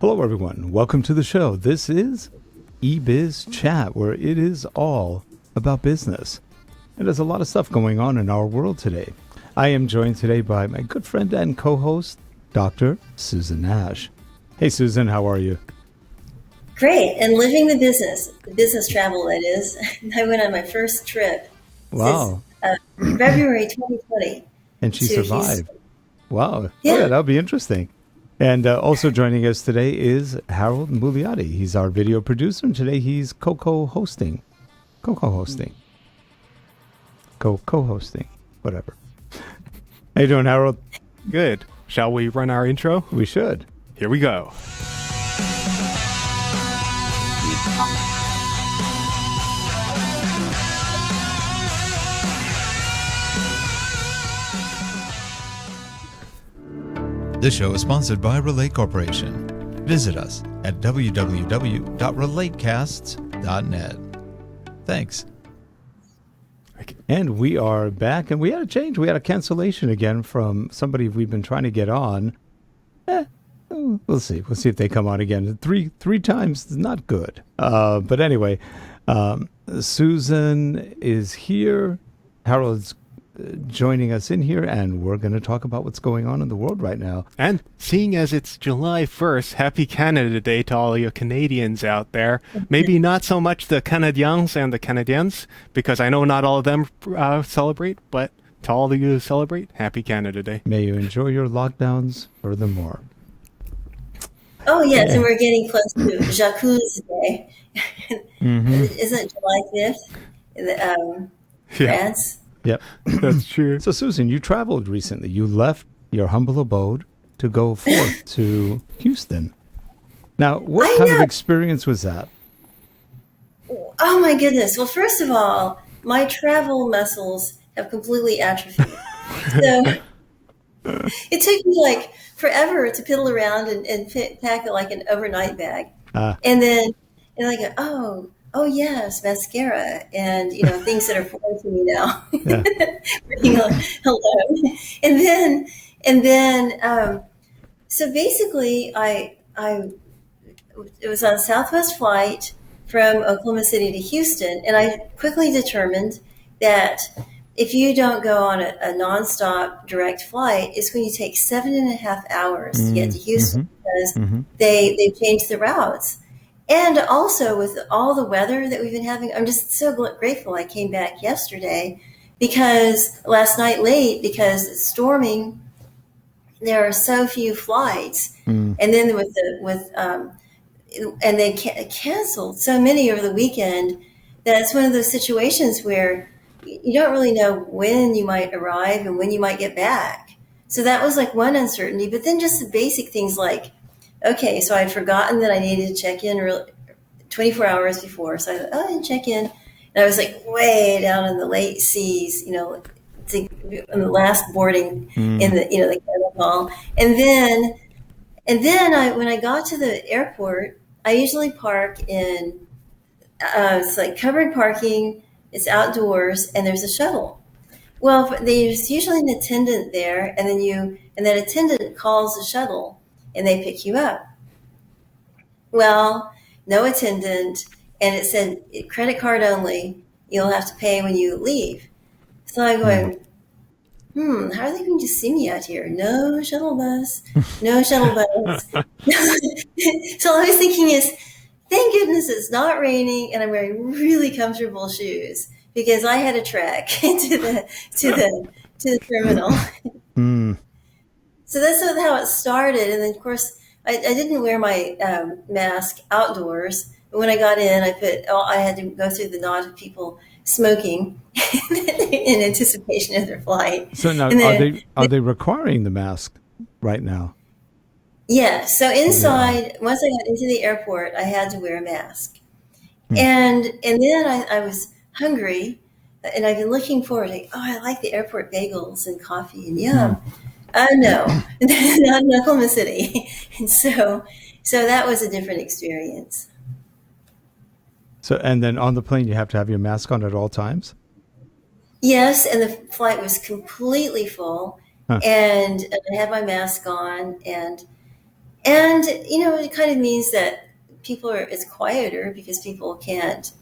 Hello, everyone. Welcome to the show. This is eBizChat, where it is all about business. And there's a lot of stuff going on in our world today. I am joined today by my good friend and co-host, Dr. Susan Nash. Hey, Susan, how are you? Great, and living the business travel, that is. I went on my first trip Wow. since February 2020. And she survived. Houston. Wow. Yeah. Oh, yeah, that'll be interesting. And also joining us today is Harold Muliati. He's our video producer, and today he's co-hosting, whatever. How you doing, Harold? Good. Shall we run our intro? We should. Here we go. This show is sponsored by Relate Corporation. Visit us at www.RELATECasts.net. Thanks. And we are back, and we had a change. We had a cancellation again from somebody we've been trying to get on. We'll see. We'll see if they come on again. Three times is not good. But anyway, Susan is here. Harold's joining us in here, and we're going to talk about what's going on in the world right now. And seeing as it's July 1st, happy Canada Day to all you Canadians out there. Maybe not so much the Canadiens and the Canadiens, because I know not all of them celebrate, but to all of you who celebrate, happy Canada Day. May you enjoy your lockdowns furthermore. Oh, yes, and we're getting close to Jacques Day. Isn't it July 5th in France? Yep. That's true. So, Susan, you traveled recently. You left your humble abode to go forth to Houston. Now, what kind of experience was that? Oh, my goodness. Well, first of all, my travel muscles have completely atrophied. So it took me like forever to piddle around and pack like an overnight bag. And then I go, oh yes, mascara and things that are foreign to me now. Yeah. Hello. And then so basically I it was on a Southwest flight from Oklahoma City to Houston, and I quickly determined that if you don't go on a nonstop direct flight, it's going to take 7.5 hours to get to Houston because they've changed the routes. And also with all the weather that we've been having, I'm just so grateful I came back yesterday last night late because it's storming. There are so few flights. And then and they canceled so many over the weekend that it's one of those situations where you don't really know when you might arrive and when you might get back. So that was like one uncertainty, but then just the basic things like, okay, so I'd forgotten that I needed to check in 24 hours before. So I thought, I didn't check in. And I was like way down in the late seas, on the last boarding in the cattle hall. And then when I got to the airport, I usually park in, it's like covered parking. It's outdoors, and there's a shuttle. Well, there's usually an attendant there, and that attendant calls the shuttle, and they pick you up. Well, no attendant, and it said credit card only. You'll have to pay when you leave. So I'm going, how are they going to see me out here? No shuttle bus. So all I was thinking is, thank goodness it's not raining, and I'm wearing really comfortable shoes because I had a trek to the terminal. So that's how it started, and then of course I didn't wear my mask outdoors. But when I got in, I had to go through the knot of people smoking in anticipation of their flight. So now, are they requiring the mask right now? Yeah. So inside, once I got into the airport, I had to wear a mask. And then I was hungry, and I've been looking forward to, I like the airport bagels and coffee and yum. No, not in Oklahoma City. And so that was a different experience. So, and then on the plane, you have to have your mask on at all times? Yes, and the flight was completely full, and I had my mask on, and And, it kind of means that it's quieter because you can't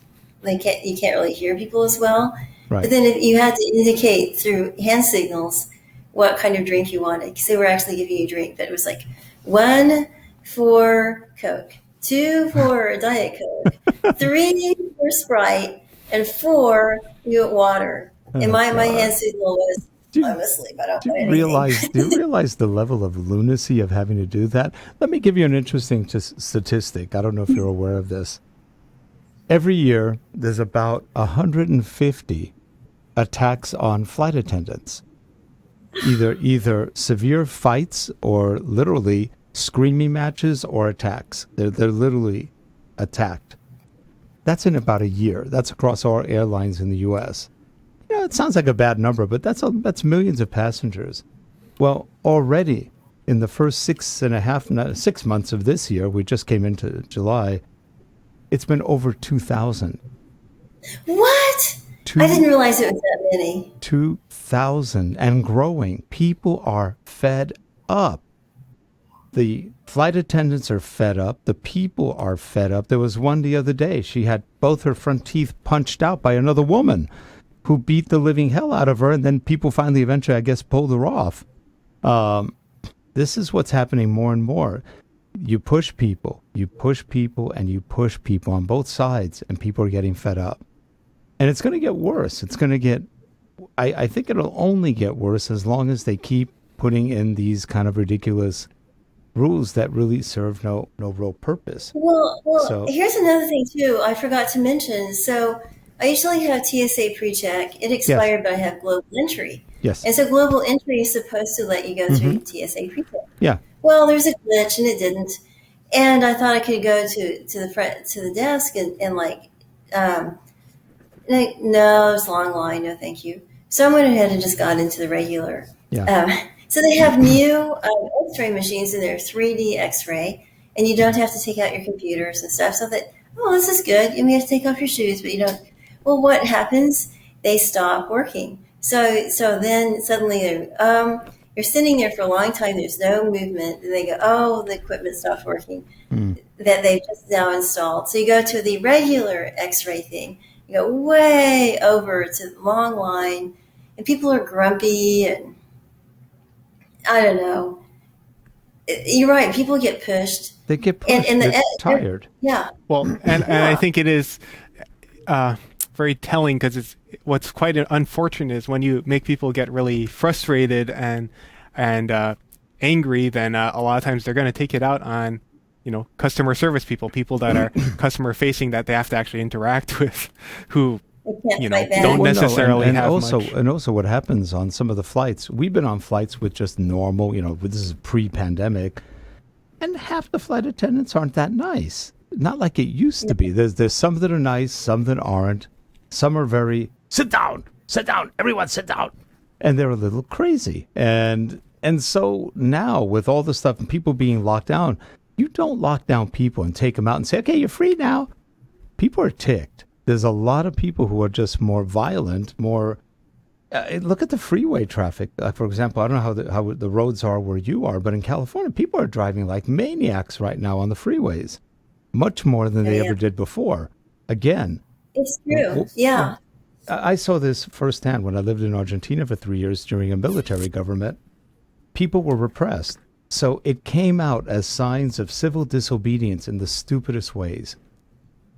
really hear people as well. Right. But then if you had to indicate through hand signals what kind of drink you wanted, because they were actually giving you a drink, but it was like 1 for Coke, 2 for Diet Coke, 3 for Sprite, and 4 you want water. And my hand signal was, I'm asleep. I don't Do want you anything. do you realize the level of lunacy of having to do that? Let me give you an interesting statistic. I don't know if you're aware of this. Every year, there's about 150 attacks on flight attendants. Either severe fights or literally screaming matches or attacks. They're literally attacked. That's in about a year. That's across all airlines in the U.S. It sounds like a bad number, but that's millions of passengers. Well, already in the first 6 months of this year, we just came into July, it's been over 2,000. What? I didn't realize it was that many. 2,000 and growing. People are fed up. The flight attendants are fed up. The people are fed up. There was one the other day. She had both her front teeth punched out by another woman who beat the living hell out of her, and then people finally eventually, I guess, pulled her off. This is what's happening more and more. You push people, and you push people on both sides, and people are getting fed up. And it's going to get worse. It's going to get, I think it'll only get worse as long as they keep putting in these kind of ridiculous rules that really serve no real purpose. Well, So, here's another thing, too, I forgot to mention. So I usually have TSA pre-check. It expired, but I have global entry. yes. And so global entry is supposed to let you go through TSA pre-check. Yeah. Well, there's a glitch, and it didn't. And I thought I could go to the front, to the desk and no, it was a long line. No, thank you. So I went ahead and just got into the regular. Yeah. So they have new X-ray machines in there, 3D X-ray, and you don't have to take out your computers and stuff. So that, this is good. You may have to take off your shoes, but you don't. Well, what happens? They stop working. So then suddenly you're sitting there for a long time. There's no movement. And they go, the equipment stopped working that they've just now installed. So you go to the regular X-ray thing. You go way over to the long line, and people are grumpy, and I don't know. You're right. People get pushed. They get pushed. And they're tired. Yeah. Well, and I think it is very telling, because what's quite unfortunate is when you make people get really frustrated and angry, then a lot of times they're going to take it out on customer service people that are customer facing, that they have to actually interact with, who don't necessarily and have also, much. And also what happens on some of the flights, we've been on flights with just normal, this is pre-pandemic, and half the flight attendants aren't that nice. Not like it used to be. There's some that are nice, some that aren't. Some are very, sit down, everyone sit down. And they're a little crazy. And so now with all the stuff and people being locked down, you don't lock down people and take them out and say, okay, you're free now. People are ticked. There's a lot of people who are just more violent, more. Look at the freeway traffic. For example, I don't know how the roads are where you are, but in California, people are driving like maniacs right now on the freeways, much more than they ever did before. Again, it's true. Yeah. I saw this firsthand when I lived in Argentina for 3 years during a military government. People were repressed. So it came out as signs of civil disobedience in the stupidest ways.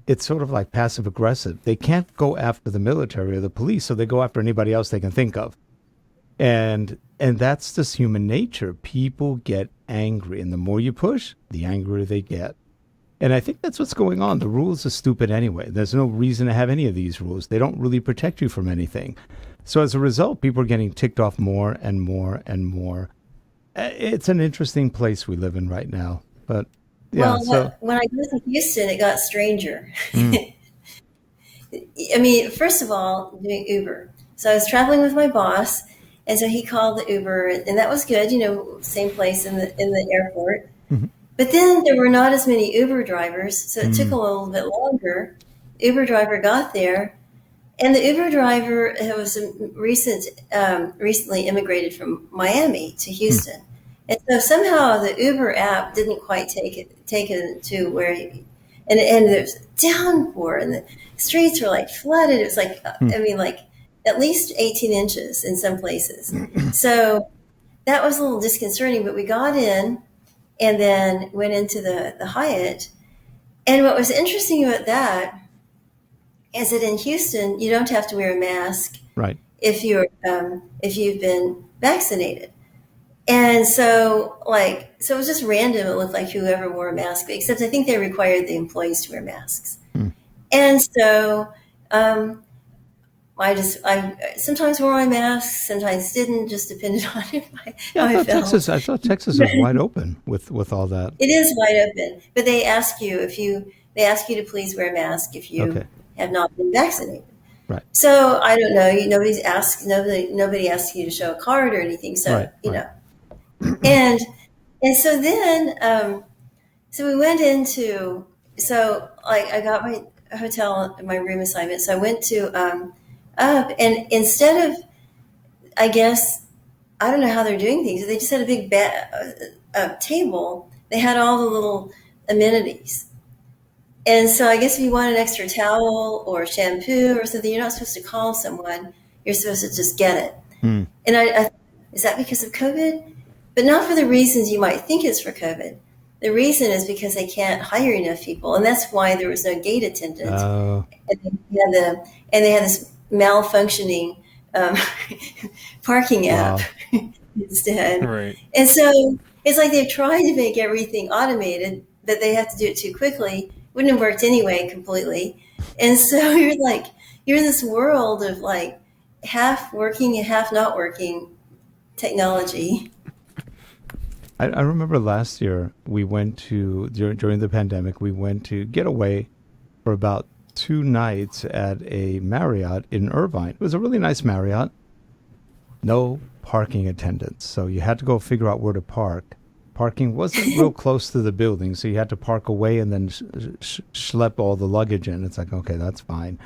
It's sort of like passive aggressive. They can't go after the military or the police, so they go after anybody else they can think of. And that's just human nature. People get angry, and the more you push, the angrier they get. And I think that's what's going on. The rules are stupid anyway. There's no reason to have any of these rules. They don't really protect you from anything. So as a result, people are getting ticked off more and more and more. It's an interesting place we live in right now. But yeah, when I got to Houston, it got stranger. I mean, first of all, doing Uber. So I was traveling with my boss, and so he called the Uber, and that was good. Same place in the airport. Mm-hmm. But then there were not as many Uber drivers, so it took a little bit longer. Uber driver got there, and the Uber driver was recently immigrated from Miami to Houston. And so somehow the Uber app didn't quite take it to where, and there's downpour and the streets were like flooded. It was like, I mean, like at least 18 inches in some places. So that was a little disconcerting, but we got in and then went into the Hyatt. And what was interesting about that is that in Houston, you don't have to wear a mask Right. if you've been vaccinated. And so it was just random. It looked like whoever wore a mask, except I think they required the employees to wear masks. And so I sometimes wore my mask, sometimes didn't, just depended on how I felt. I thought Texas was wide open with all that. It is wide open, but they ask you to please wear a mask if you have not been vaccinated. Right. So I don't know. Nobody asks you to show a card or anything. So know, and so then so we went into I got my hotel, my room assignment. So I went to up, and instead of, I guess, I don't know how they're doing things. They just had a big table. They had all the little amenities. And so I guess if you want an extra towel or shampoo or something, you're not supposed to call someone. You're supposed to just get it. And I is that because of COVID? But not for the reasons you might think it's for COVID. The reason is because they can't hire enough people. And that's why there was no gate attendant. And they had this malfunctioning parking app instead. Right. And so it's like they've tried to make everything automated, but they have to do it too quickly. Wouldn't have worked anyway completely. And so you're in this world of like half working and half not working technology. I remember last year we went to, during the pandemic, we went to get away for about 2 nights at a Marriott in Irvine. It was a really nice Marriott. No parking attendants. So you had to go figure out where to park. Parking wasn't real close to the building, so you had to park away and then schlep all the luggage in. It's like, okay, that's fine.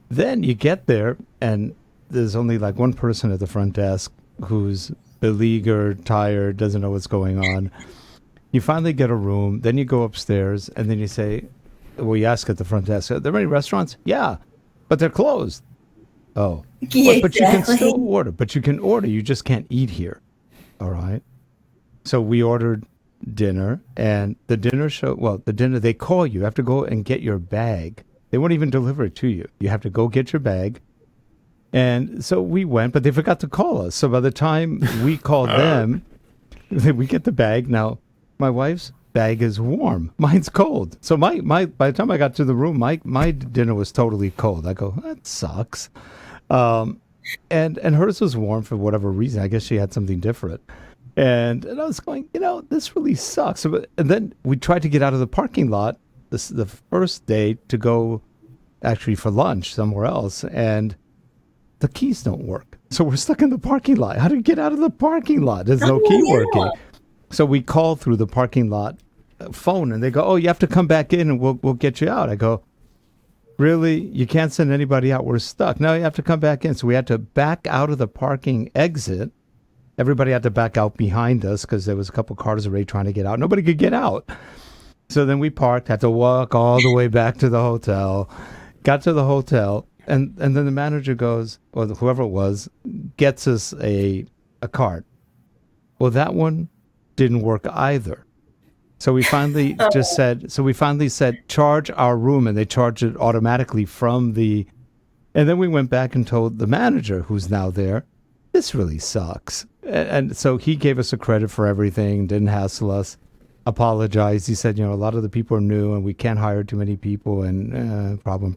Then you get there, and there's only like one person at the front desk who's beleaguered, tired, doesn't know what's going on. You finally get a room, then you go upstairs, and then you say, well, you ask at the front desk, are there any restaurants? Yeah, but they're closed. Oh. Yeah, but you can still order. But you can order, you just can't eat here. All right. So we ordered dinner, and the dinner, they call you. You have to go and get your bag. They won't even deliver it to you. You have to go get your bag. And so we went, but they forgot to call us. So by the time we called them, we get the bag. Now, my wife's bag is warm. Mine's cold. So by the time I got to the room, my dinner was totally cold. I go, that sucks. And hers was warm for whatever reason. I guess she had something different. And I was going, this really sucks. And then we tried to get out of the parking lot the first day to go actually for lunch somewhere else. And the keys don't work. So we're stuck in the parking lot. How do you get out of the parking lot? There's no key working. So we call through the parking lot phone, and they go, oh, you have to come back in and we'll get you out. I go, really? You can't send anybody out. We're stuck. No, you have to come back in. So we had to back out of the parking exit. Everybody had to back out behind us because there was a couple cars already trying to get out. Nobody could get out. So then we parked, had to walk all the way back to the hotel, got to the hotel, and then the manager goes, or whoever it was, gets us a card. Well, that one didn't work either. So we finally said, charge our room, and they charged it automatically from the, and then we went back and told the manager, who's now there, this really sucks. And so he gave us a credit for everything, didn't hassle us, apologized. He said, a lot of the people are new and we can't hire too many people, and problem.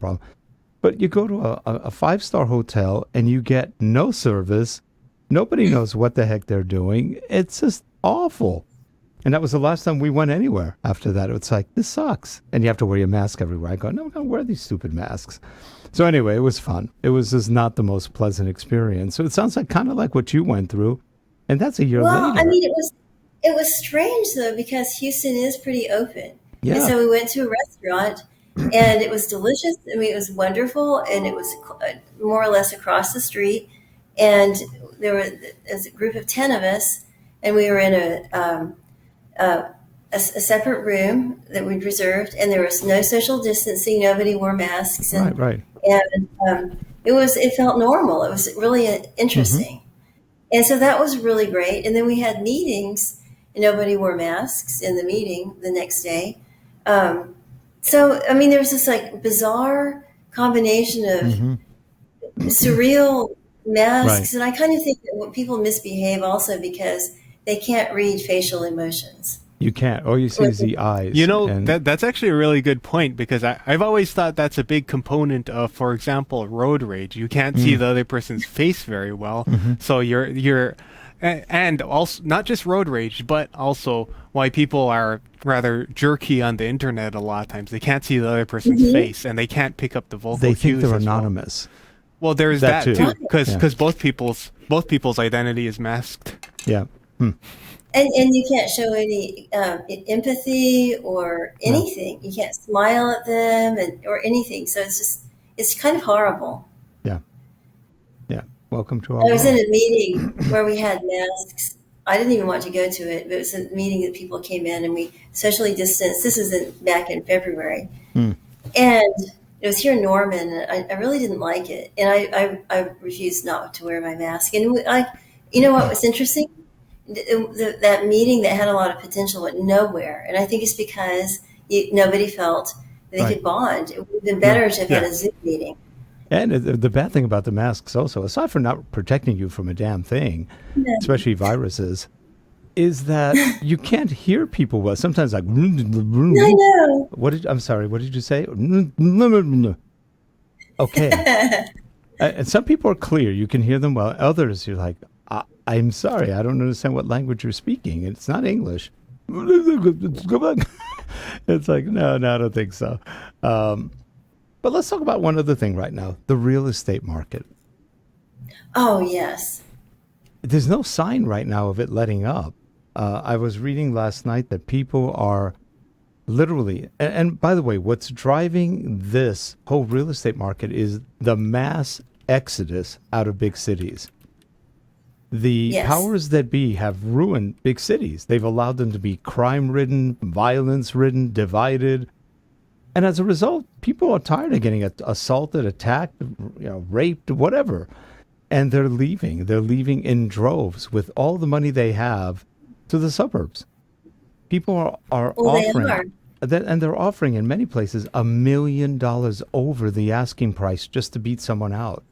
But you go to a 5-star hotel and you get no service. Nobody knows what the heck they're doing. It's just awful. And that was the last time we went anywhere after that. It's like, this sucks. And you have to wear your mask everywhere. I go, no, I'm going to wear these stupid masks. So anyway, it was fun. It was just not the most pleasant experience. So it sounds like kind of like what you went through. And that's a year later. Well, I mean, it was strange, though, because Houston is pretty open. Yeah. And so we went to a restaurant, and it was delicious. I mean, it was wonderful, and it was more or less across the street. And there was a group of 10 of us, and we were in a separate room that we'd reserved, and there was no social distancing. Nobody wore masks, and Right. it felt normal. It was really interesting, and so that was really great. And then we had meetings, and nobody wore masks in the meeting the next day. So I mean, there was this like bizarre combination of surreal masks, and I kind of think that people misbehave also because they can't read facial emotions. You can't. All you see is the eyes. You know, that's actually a really good point, because I've always thought that's a big component of, for example, road rage. You can't see the other person's face very well. So you're, and also not just road rage, but also why people are rather jerky on the internet a lot of times. They can't see the other person's face, and they can't pick up the vocal they think cues they're as anonymous. Well, there's that too, because Yeah. both people's identity is masked. Yeah. And you can't show any empathy or anything. You can't smile at them or anything. So it's kind of horrible. Yeah. Welcome to our I was in world. a meeting where we had masks. I didn't even want to go to it, but it was a meeting that people came in and we socially distanced. This was back in February. And it was here in Norman. And I really didn't like it. And I refused not to wear my mask. And you know what was interesting? That meeting that had a lot of potential went nowhere, and I think it's because nobody felt they could bond. It would have been better to have had a Zoom meeting. And the bad thing about the masks also, aside from not protecting you from a damn thing, especially viruses, is that you can't hear people well. Sometimes like, I know. I'm sorry, what did you say? Okay. And some people are clear. You can hear them well. Others, you're like, I'm sorry, I don't understand what language you're speaking. It's not English. It's like, no, I don't think so. But let's talk about one other thing right now, the real estate market. Oh, yes. There's no sign right now of it letting up. I was reading last night that people are literally, and by the way, what's driving this whole real estate market is the mass exodus out of big cities. The powers that be have ruined big cities. They've allowed them to be crime-ridden, violence-ridden, divided. And as a result, people are tired of getting assaulted, attacked, raped, whatever. And they're leaving. They're leaving in droves with all the money they have to the suburbs. People are offering, and they're offering in many places $1 million over the asking price just to beat someone out.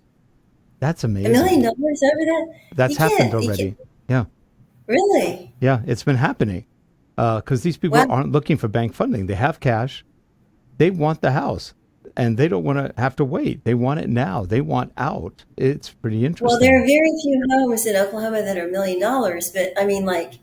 That's amazing. $1 million over that? That's happened already. Yeah. Really? Yeah, it's been happening. Because these people aren't looking for bank funding. They have cash. They want the house. And they don't want to have to wait. They want it now. They want out. It's pretty interesting. Well, there are very few homes in Oklahoma that are $1 million. But I mean, like,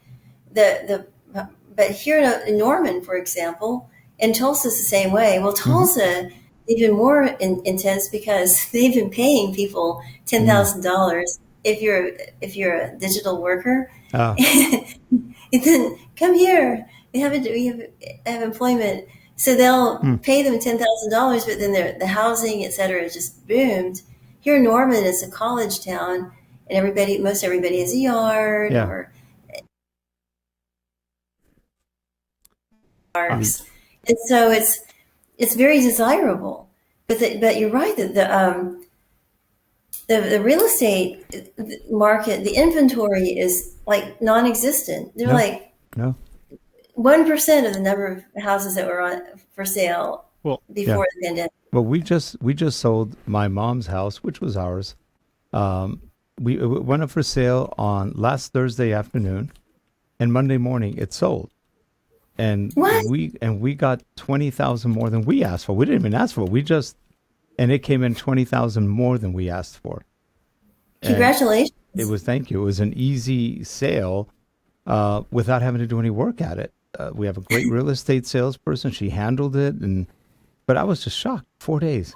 but here in Norman, for example, and Tulsa's the same way. Well, Tulsa, even more intense because they've been paying people $10,000 if you're a digital worker. And then come here. We have employment, so they'll pay them $10,000, but then the housing, et cetera, just boomed. Here in Norman, it's a college town, and most everybody has a yard or. And so it's very desirable, but you're right that the real estate market, the inventory is like non-existent. They're like 1% of the number of houses that were for sale before the pandemic. Well, we just sold my mom's house, which was ours. We went up for sale on last Thursday afternoon, and Monday morning it sold. And we got 20,000 more than we asked for. We didn't even ask for it. And it came in 20,000 more than we asked for. Congratulations! Thank you. It was an easy sale without having to do any work at it. We have a great real estate salesperson. She handled it, but I was just shocked. 4 days,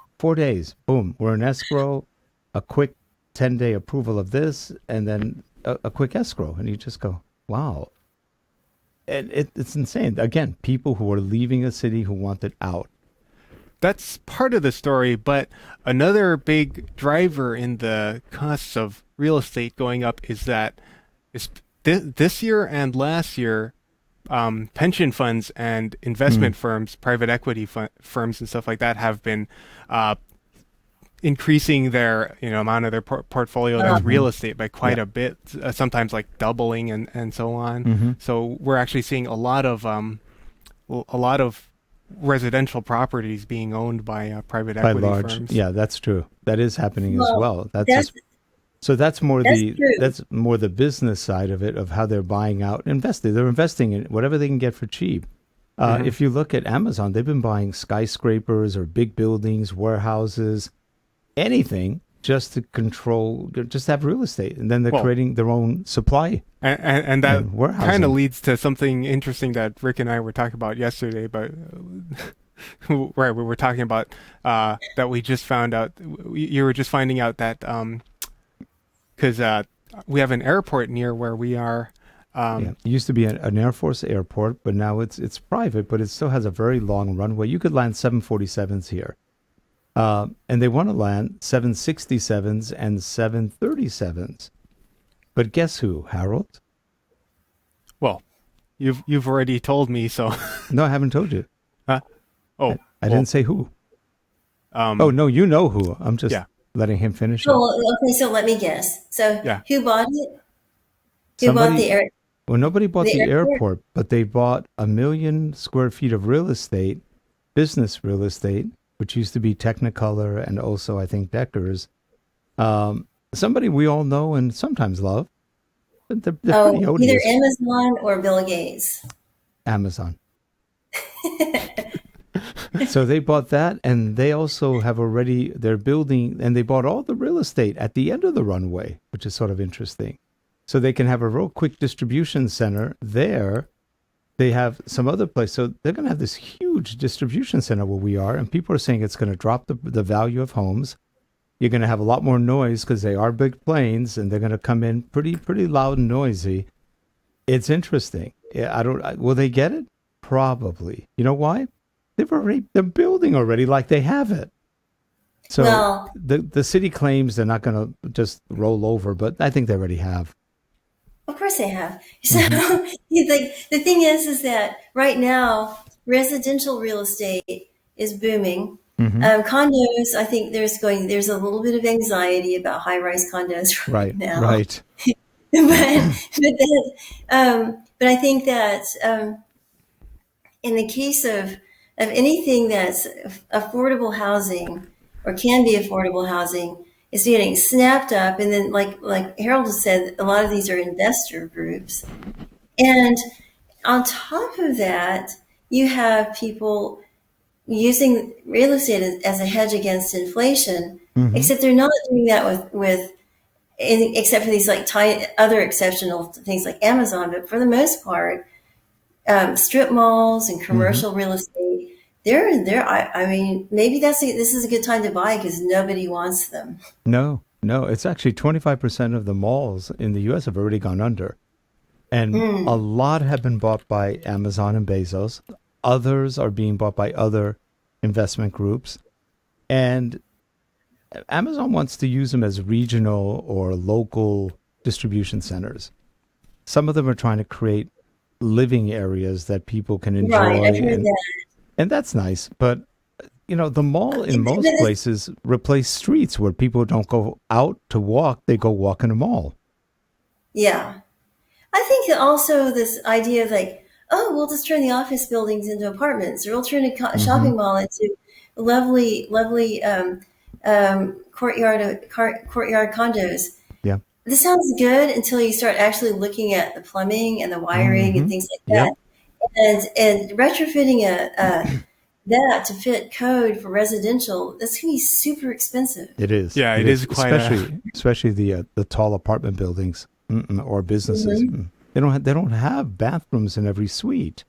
boom. We're in escrow. A quick 10-day approval of this, and then a quick escrow, and you just go, wow. It's insane. Again, people who are leaving a city who want it out. That's part of the story, but another big driver in the costs of real estate going up is that this year and last year, pension funds and investment firms, private equity firms, and stuff like that have been uh, increasing their amount of their portfolio that's real estate by quite a bit, sometimes like doubling and so on. So we're actually seeing a lot of residential properties being owned by private By equity large, firms. yeah, that's true. That is happening as well. That's So that's more that's true. that's more the business side of it, of how they're buying out, investing. They're investing in whatever they can get for cheap. If you look at Amazon, they've been buying skyscrapers or big buildings, warehouses, anything just to control, just have real estate, and then they're Well, creating their own supply and that and warehousing. kind of leads to something interesting that Rick and I were talking about yesterday. But right, we were talking about that we just found out. You were just finding out that because we have an airport near where we are. It used to be an Air Force airport, but now it's private, but it still has a very long runway. You could land 747s here. And they want to land 767s and 737s. But guess who, Harold? Well, you've already told me, so. No, I haven't told you. Oh, I didn't say who. Oh, no, you know who. I'm just letting him finish it. Oh, okay, so let me guess. So who bought it? Who bought the air? Well, nobody bought the airport? airport, but they bought 1 million square feet of real estate, business real estate, which used to be Technicolor and also, I think, Deckers. Somebody we all know and sometimes love. They're pretty odious. Either Amazon or Bill Gates. Amazon. So they bought that, and they also have they're building, and they bought all the real estate at the end of the runway, which is sort of interesting. So they can have a real quick distribution center there. They have some other place. So they're going to have this huge distribution center where we are, and people are saying it's going to drop the value of homes. You're going to have a lot more noise because they are big planes, and they're going to come in pretty loud and noisy. It's interesting. Will they get it? Probably. You know why? They're building already like they have it. So the city claims they're not going to just roll over, but I think they already have. Of course they have. So the thing is that right now residential real estate is booming. Condos, I think there's a little bit of anxiety about high-rise condos right now. Right. But I think that in the case of anything that's affordable housing or can be affordable housing, is getting snapped up. And then like Harold has said, a lot of these are investor groups. And on top of that, you have people using real estate as a hedge against inflation, except they're not doing that except for these like other exceptional things like Amazon. But for the most part, strip malls and commercial real estate, I mean, maybe this is a good time to buy because nobody wants them. No, it's actually 25% of the malls in the U.S. have already gone under. And a lot have been bought by Amazon and Bezos. Others are being bought by other investment groups. And Amazon wants to use them as regional or local distribution centers. Some of them are trying to create living areas that people can enjoy. Right, I've heard that. And that's nice. But, the mall in most places replace streets where people don't go out to walk. They go walk in a mall. Yeah. I think also this idea of we'll just turn the office buildings into apartments, or we'll turn a shopping mall into lovely courtyard condos. Yeah. This sounds good until you start actually looking at the plumbing and the wiring and things like that. And retrofitting that to fit code for residential, that's going to be super expensive. It is. Yeah, it is quite especially the tall apartment buildings or businesses. They don't have bathrooms in every suite.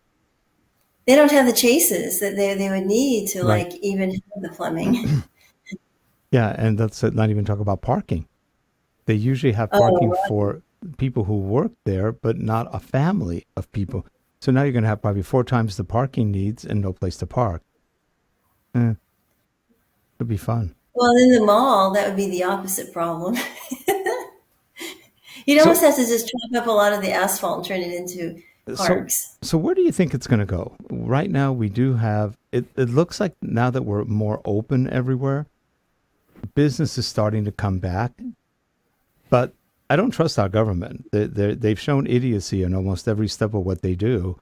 They don't have the chases that they would need to even have the plumbing. Yeah, and that's not even talk about parking. They usually have parking for people who work there, but not a family of people. So now you're going to have probably 4 times the parking needs and no place to park. It'll be fun. Well, in the mall, that would be the opposite problem. You'd So, almost have to just chop up a lot of the asphalt and turn it into so, parks. so where do you think it's going to go? Right now, we do have it. It looks like now that we're more open everywhere, business is starting to come back. But I don't trust our government. They've shown idiocy in almost every step of what they do.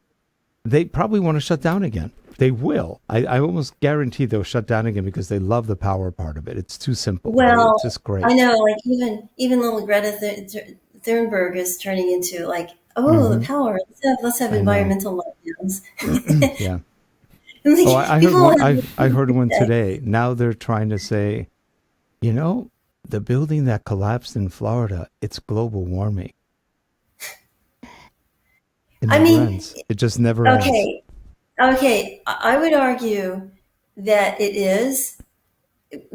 They probably want to shut down again. They will. I almost guarantee they'll shut down again because they love the power part of it. It's too simple. Well, It's just great. I know, like even little Greta Thunberg is turning into like, oh, the Hmm. power. Let's have I know. environmental lockdowns. Yeah. And, Oh, like, I heard people one. have I heard one say, today. Now they're trying to say, you know, the building that collapsed in Florida, it's global warming. It I never mean, ends. It just never ends. okay, okay. I would argue that it is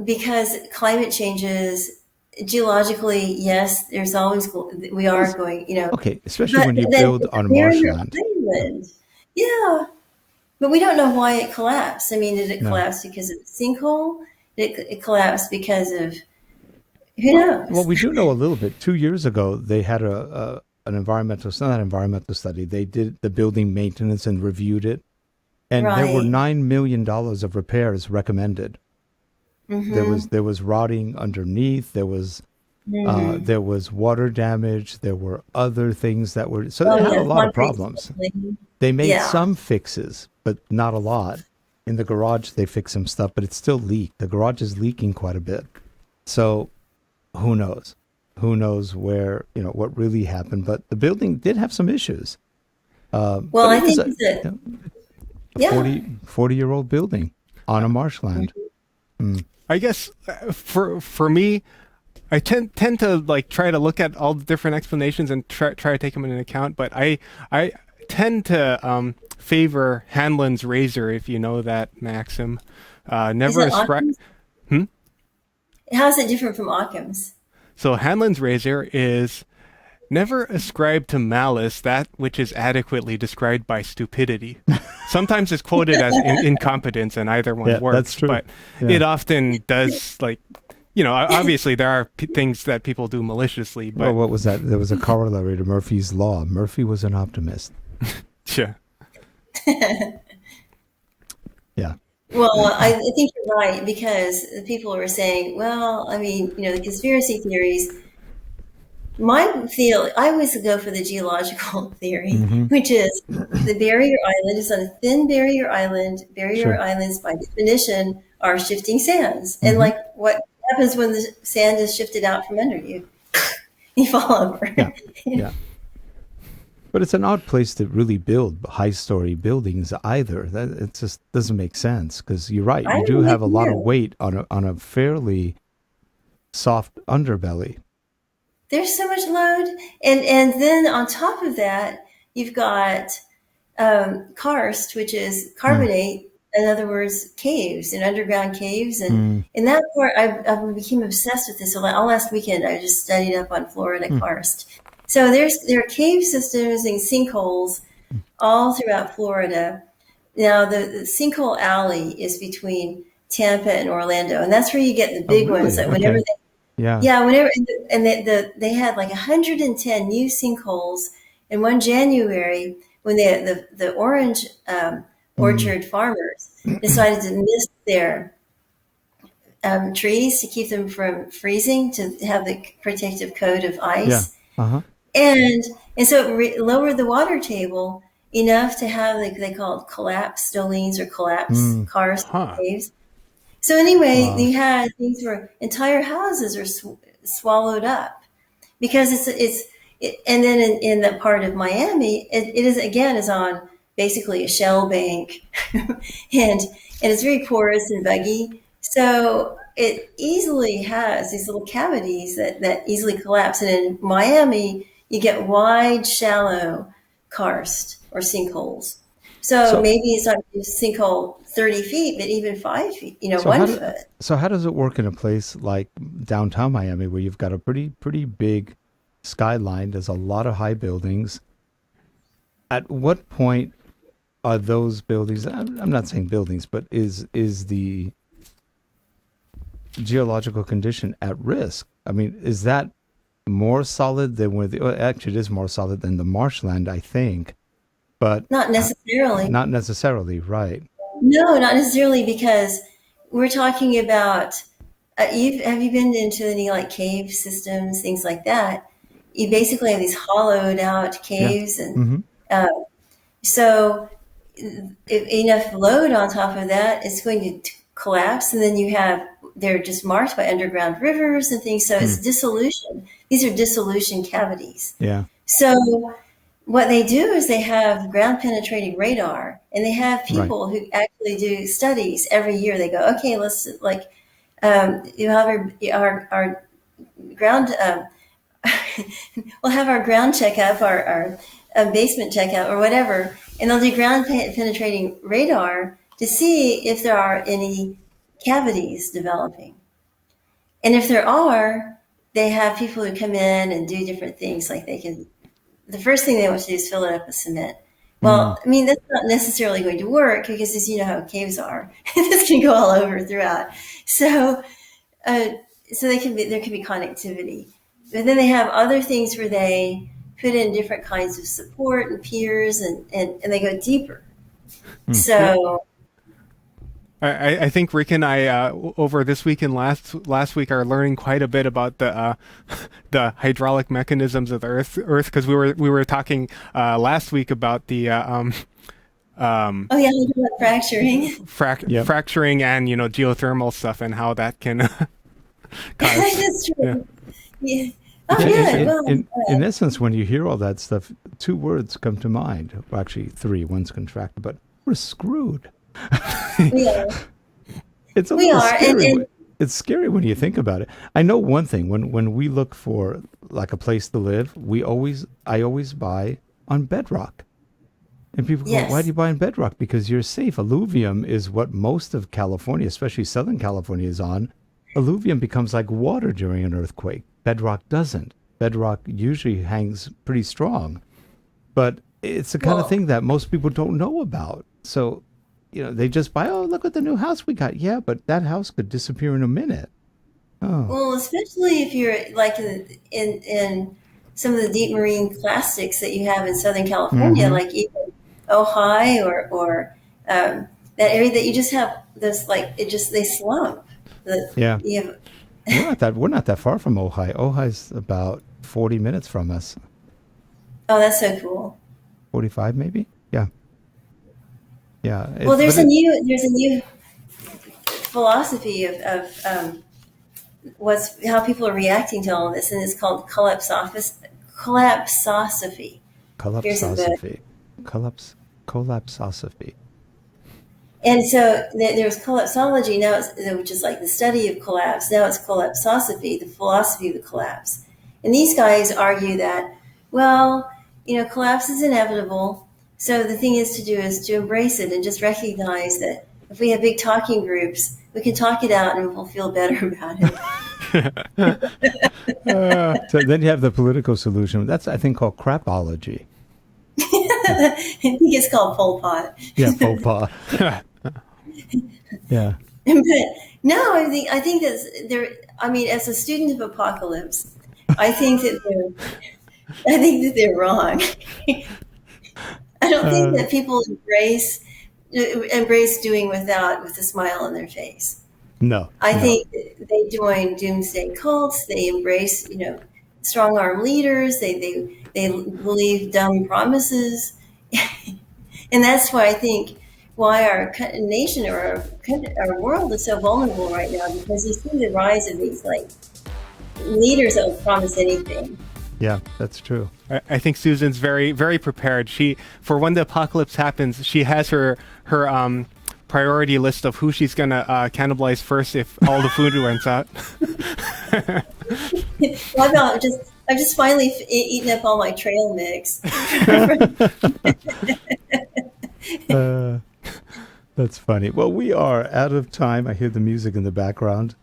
because climate changes geologically. Yes, there's always we are Yes. going. Okay, especially But when you then build on they're in their marshland. island. Yeah, but we don't know why it collapsed. I mean, did it No. collapse because of the sinkhole? Did it collapse because of who Well, knows? we do know a little bit. 2 years ago, they had an environmental, it's not an environmental study. They did the building maintenance and reviewed it, and there were Right. $9 million of repairs recommended. Mm-hmm. There was rotting underneath. Mm-hmm. There was water damage. There were other things that were so they Oh had a yeah, lot of concrete problems. settling. They made Yeah. some fixes, but not a lot. In the garage, they fixed some stuff, but it's still leaked. The garage is leaking quite a bit. So who knows? Who knows where, what really happened? But the building did have some issues. Well, But I it is think a, that you know, a yeah. 40 year old building on a marshland. Mm. I guess for me, I tend to like try to look at all the different explanations and try to take them into account. But I tend to favor Hanlon's razor, if you know that maxim. Is Never it ascribe. Occam's? How's it different from Occam's? So Hanlon's razor is never ascribe to malice that which is adequately described by stupidity. Sometimes it's quoted as incompetence, and either one Yeah, works. that's true. But Yeah. it often does, like, obviously there are things that people do maliciously, Well, but what was that? There was a corollary to Murphy's Law. Murphy was an optimist. yeah. Yeah. Well, I think you're right because people were saying, well, I mean, the conspiracy theories. I always go for the geological theory, Hmm. which is the barrier island is on a thin barrier island. Barrier Sure. islands, by definition, are shifting sands. And Hmm. like, what happens when the sand is shifted out from under you? You fall over. Yeah. Yeah. But it's an odd place to really build high-story buildings either. That it just doesn't make sense because you're right. I You do am with have a lot of you. weight on a fairly soft underbelly. There's so much load, and then on top of that, you've got karst, which is Mm. carbonate. In other words, caves and underground caves, and Mm. in that part, I became obsessed with this. So all last weekend, I just studied up on Florida Mm. karst. So there are cave systems and sinkholes all throughout Florida. Now the sinkhole alley is between Tampa and Orlando, and that's where you get the Oh, big ones really? that whenever Okay. Yeah. yeah, whenever and they had like 110 new sinkholes in one January when the orange Mm. orchard farmers decided to mist their trees to keep them from freezing to have the protective coat of Yeah. ice, Uh-huh. and so lowered the water table enough to have like they call it collapse stolenes or collapse Mm. karst Huh. caves. So anyway, Wow. you had things where entire houses are swallowed up because and then in that part of Miami, it is again is on basically a shell bank, and it's very porous and buggy. So it easily has these little cavities that easily collapse. And in Miami, you get wide, shallow karst or sinkholes. So So maybe it's not a sinkhole 30 feet, but even 5 feet, so how 1 foot. how does it work in a place like downtown Miami where you've got a pretty big skyline? There's a lot of high buildings. At what point are those buildings? I'm not saying buildings, but is the geological condition at risk? I mean, is that more solid than well, actually, it is more solid than the marshland, I think, but Not necessarily. not necessarily, right? No, not necessarily, because we're talking about. Have you been into any like cave systems, things like that? You basically have these hollowed out Yeah. caves, and Hmm. so if enough load on top of that, it's going to collapse, and then they're just marked by underground rivers and things. So it's dissolution. These are dissolution cavities. Yeah. So what they do is they have ground penetrating radar, and they have Right. people who actually do studies every year. They go, okay, let's like you have our ground. We'll have our ground checkup, our basement checkup, or whatever, and they'll do ground penetrating radar to see if there are any cavities developing. And if there are, they have people who come in and do different things. Like the first thing they want to do is fill it up with cement. Well, I mean, that's not necessarily going to work because, as you know how caves are, this can go all over throughout. So, there can be connectivity. But then they have other things where they put in different kinds of support and piers, and they go deeper. So I think Rick and I over this week and last week are learning quite a bit about the the hydraulic mechanisms of the Earth because we were talking last week about the fracturing. Fracturing and geothermal stuff and how that can cause. That's true. Yeah. Yeah. Oh, good. In essence, when you hear all that stuff, two words come to mind. Well, actually, three. One's contracted, but we're screwed. Yeah. It's a little scary. It's scary when you think about it. I know one thing. When we look for like a place to live, I always buy on bedrock. And people go, why do you buy on bedrock? Because you're safe. Alluvium is what most of California, especially Southern California, is on. Alluvium becomes like water during an earthquake. Bedrock doesn't. Bedrock usually hangs pretty strong. But it's the kind of thing that most people don't know about. So, they just buy, look at the new house we got. Yeah, but that house could disappear in a minute. Oh. Well, especially if you're like in some of the deep marine clastics that you have in Southern California, like even Ojai or that area that you just have this, like, they slump. Yeah. We're not that far from Ojai. Ojai's about 40 minutes from us. Oh, that's so cool. 45 maybe? Yeah. Yeah. Well, there's a new philosophy of how people are reacting to all of this, and it's called collapsosophy. Collapsosophy. Collapsosophy. And so there's collapsology now, which is like the study of collapse. Now it's collapsosophy, the philosophy of the collapse. And these guys argue that, collapse is inevitable. So the thing is to embrace it and just recognize that if we have big talking groups, we can talk it out and we'll feel better about it. So then you have the political solution. That's, I think, called crapology. I think it's called Pol Pot. Yeah, Pol Pot. Yeah. But no, I think that as a student of apocalypse, I think that they're wrong. I don't think that people embrace doing with a smile on their face. No. I think they join doomsday cults. They embrace, strong arm leaders. They believe dumb promises, and that's why I think our nation or our world is so vulnerable right now, because you see the rise of these like leaders that will promise anything. Yeah, that's true. I think Susan's very, very prepared. For when the apocalypse happens, she has her priority list of who she's gonna cannibalize first if all the food runs out. Well, I've just finally eaten up all my trail mix. That's funny. Well, we are out of time. I hear the music in the background,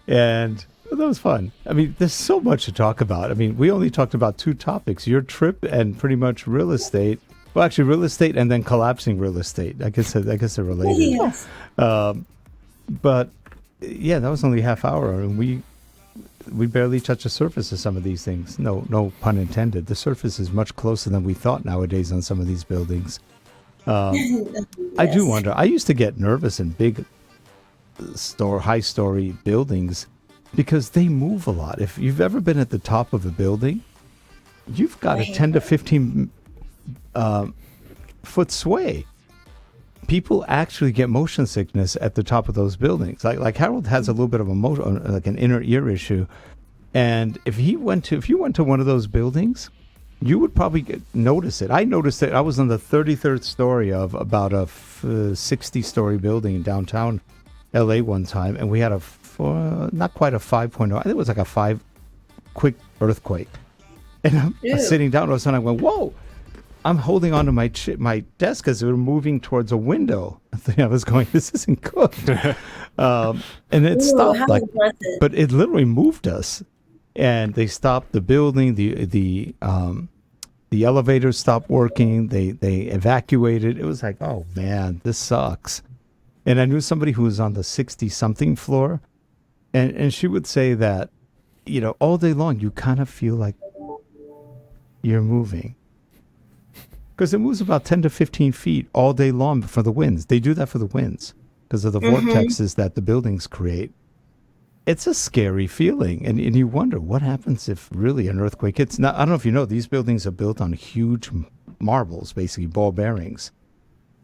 and that was fun. I mean, there's so much to talk about. I mean, we only talked about two topics: your trip and pretty much real estate. Well, actually, real estate and then collapsing real estate. I guess they're related. Yes. But yeah, that was only a half hour, and we barely touch the surface of some of these things. No pun intended. The surface is much closer than we thought nowadays on some of these buildings. I do wonder. I used to get nervous in big high-story buildings because they move a lot. If you've ever been at the top of a building, you've got a 10 to 15 foot sway. People actually get motion sickness at the top of those buildings. Like Harold has a little bit of like an inner ear issue, and if you went to one of those buildings, you would probably notice it. I noticed it. I was on the 33rd story of about a 60-story building in downtown LA one time, and we had not quite a 5.0. I think it was like a 5 quick earthquake. And I'm sitting down, all of a sudden I went, whoa! I'm holding onto my desk as we were moving towards a window. I was going, this isn't good. And it stopped, but it literally moved us. And they stopped the building. The elevators stopped working. They evacuated. It was like, oh man, this sucks. And I knew somebody who was on the 60-something floor, and she would say that, all day long you kind of feel like you're moving. Because it moves about 10 to 15 feet all day long for the winds. They do that for the winds because of the vortexes that the buildings create. It's a scary feeling. And you wonder what happens if really an earthquake hits. Now, I don't know if you know, these buildings are built on huge marbles, basically ball bearings.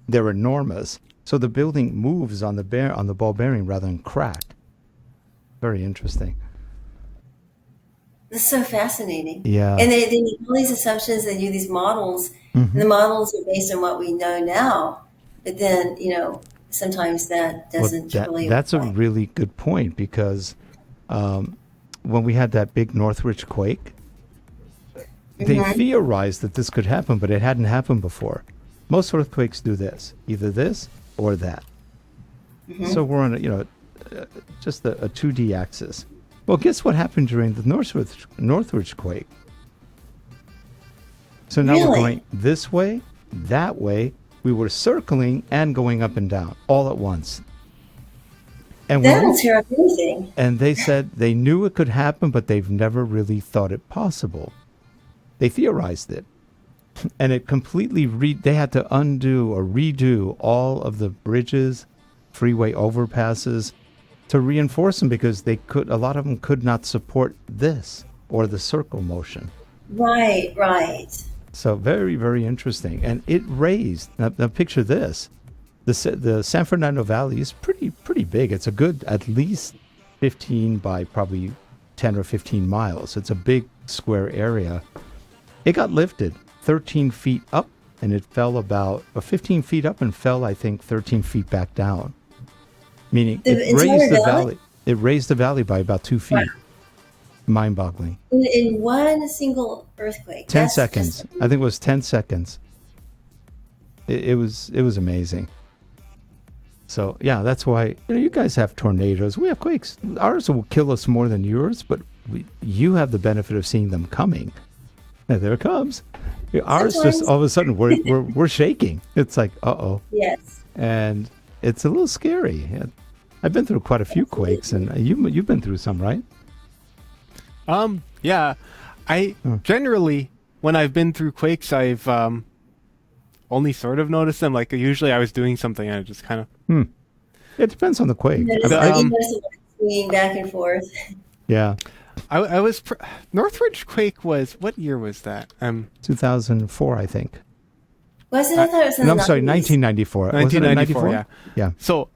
They're enormous. So the building moves on the ball bearing rather than crack. Very interesting. That's so fascinating. Yeah. And they make all these assumptions, they do these models, and the models are based on what we know now. But then, sometimes that doesn't really That's apply. a really good point because when we had that big Northridge quake, they theorized that this could happen, but it hadn't happened before. Most earthquakes do this, either this or that. So we're on just a 2D axis. Well, guess what happened during the Northridge quake? So now we're going this way, that way. We were circling and going up and down all at once. And that'll tear up anything. And they said they knew it could happen, but they've never really thought it possible. They theorized it. And it completely they had to undo or redo all of the bridges, freeway overpasses to reinforce them because a lot of them could not support this or the circle motion. Right. So very, very interesting. And it raised, now picture this, the San Fernando Valley is pretty big. It's a good at least 15 by probably 10 or 15 miles. It's a big square area. It got lifted 13 feet up and it fell about 15 feet up and fell, I think, 13 feet back down. Meaning it raised the valley. It raised the valley by about 2 feet. Wow. Mind-boggling. In one single earthquake. 10 seconds. I think it was 10 seconds. It was amazing. So yeah, that's why you guys have tornadoes. We have quakes. Ours will kill us more than yours, but you have the benefit of seeing them coming. And there it comes. Ours just all of a sudden we're shaking. It's like uh-oh. Yes. And it's a little scary. I've been through quite a few quakes, and you've been through some, right? Yeah. I generally, when I've been through quakes, I've only sort of noticed them. Like usually I was doing something and I just kind of... It depends on the quake. Swinging back and forth. Yeah. I was... Northridge quake was... What year was that? 2004, I think. Wasn't it? I thought it was in the 90s. I'm sorry, 1994. 1994, yeah. So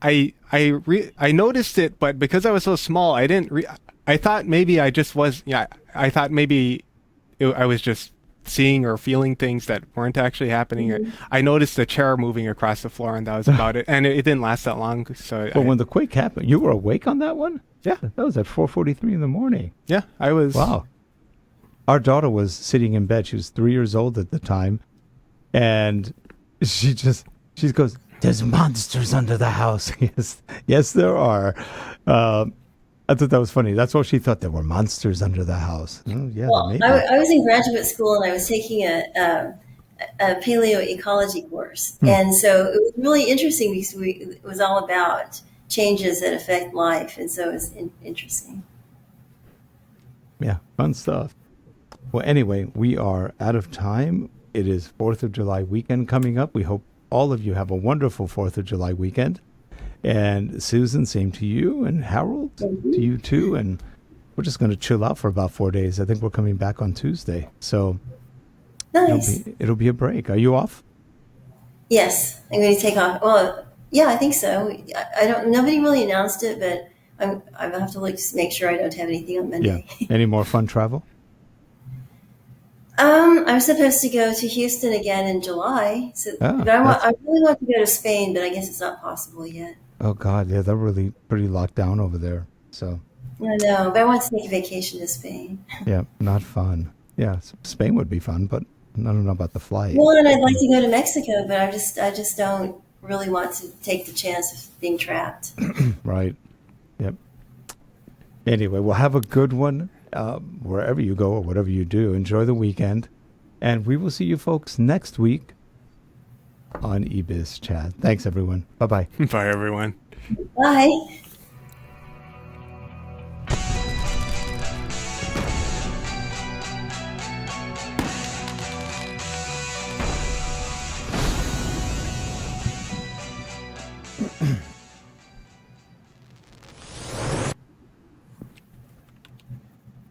I noticed it, but because I was so small, I didn't... I thought maybe I just was... Yeah, I thought maybe I was just seeing or feeling things that weren't actually happening. I noticed the chair moving across the floor, and that was about it. And it didn't last that long. So when the quake happened, you were awake on that one? Yeah. That was at 4:43 in the morning. Yeah, I was. Wow. Our daughter was sitting in bed. She was 3 years old at the time. And she goes, "There's monsters under the house." Yes, there are. I thought that was funny. That's what she thought. There were monsters under the house. Oh, yeah, well, I was in graduate school and I was taking a paleoecology course. And so it was really interesting because it was all about changes that affect life. And so it was interesting. Yeah, fun stuff. Well, anyway, we are out of time. It is 4th of July weekend coming up. We hope all of you have a wonderful 4th of July weekend. And Susan, same to you. And Harold, to you too. And we're just going to chill out for about 4 days. I think we're coming back on Tuesday. So Nice. it'll be a break. Are you off? Yes, I'm going to take off. Well, yeah, I think so. I don't. Nobody really announced it, but I have to look to make sure I don't have anything on Monday. Yeah. Any more fun travel? I'm supposed to go to Houston again in July. So, but I really want to go to Spain, but I guess it's not possible yet. Oh God, yeah, they're really pretty locked down over there. So I know, but I want to take a vacation to Spain. yeah, not fun. Yeah, Spain would be fun, but I don't know about the flight. Well, and I'd like to go to Mexico, but I just don't really want to take the chance of being trapped. Right. Yep. Anyway, we'll have a good one wherever you go or whatever you do. Enjoy the weekend. And we will see you folks next week on eBizChat. Thanks, everyone. Bye-bye. Bye, everyone. Bye.